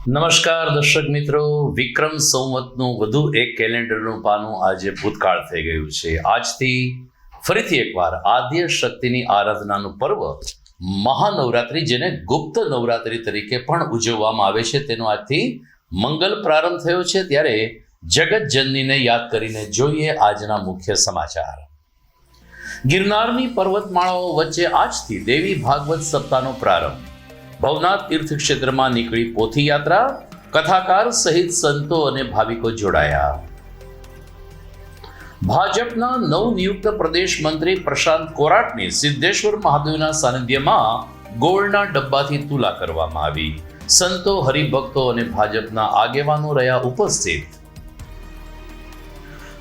નમસ્કાર દર્શક મિત્રો, વિક્રમ સંવતનું વધુ એક કેલેન્ડરનું પાનું આજે ભૂતકાળ થઈ ગયું છે. આજથી ફરીથી એકવાર આદ્ય શક્તિની આરાધનાનું પર્વ મહાનવરાત્રિ, જેને ગુપ્ત નવરાત્રિ તરીકે પણ ઉજવવામાં આવે છે, તેનો આજથી મંગલ પ્રારંભ થયો છે. ત્યારે જગત જનનીને યાદ કરીને જોઈએ આજના મુખ્ય સમાચાર. ગિરનારની પર્વતમાળાઓ વચ્ચે આજથી દેવી ભાગવત સપ્તાહનો પ્રારંભ. ભવનાથ તીર્થ ક્ષેત્રમાં નીકળી પોથી યાત્રા, કથાકાર સહિત સંતો અને ભાવિકો જોડાયા. ભાજપના નવનિયુક્ત પ્રદેશ મંત્રી પ્રશાંત કોરાટની સિદ્ધેશ્વર મહાદેવના સાનિધ્યમાં ગોળના ડબ્બાથી તુલા કરવામાં આવી. સંતો, હરિભક્તો અને ભાજપના આગેવાનો રહ્યા ઉપસ્થિત.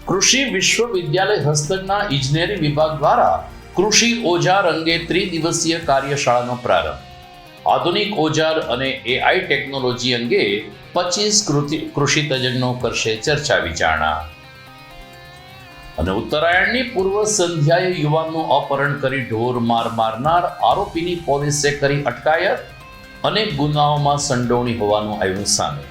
કૃષિ વિશ્વવિદ્યાલય હસ્તકના ઇજનેરી વિભાગ દ્વારા કૃષિ ઓજાર અંગે ત્રિદિવસીય કાર્યશાળાનો પ્રારંભ. આધુનિક ઓજાર અને એઆઈ ટેકનોલોજી અંગે 25 કૃષિ તજજ્ઞો કરશે ચર્ચા વિચારણા. અને ઉત્તરાયણની પૂર્વ સંધ્યાએ યુવાનનું અપહરણ કરી ઢોર માર મારનાર આરોપીની પોલીસે કરી અટકાયત. અનેક ગુનાઓમાં સંડોવણી હોવાનું આવ્યું સામે.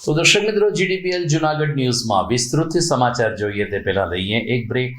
તો દર્શક મિત્રો, જીડીપીએલ જુનાગઢ ન્યૂઝમાં વિસ્તૃત સમાચાર જોઈએ તે પહેલા લઈએ એક બ્રેક.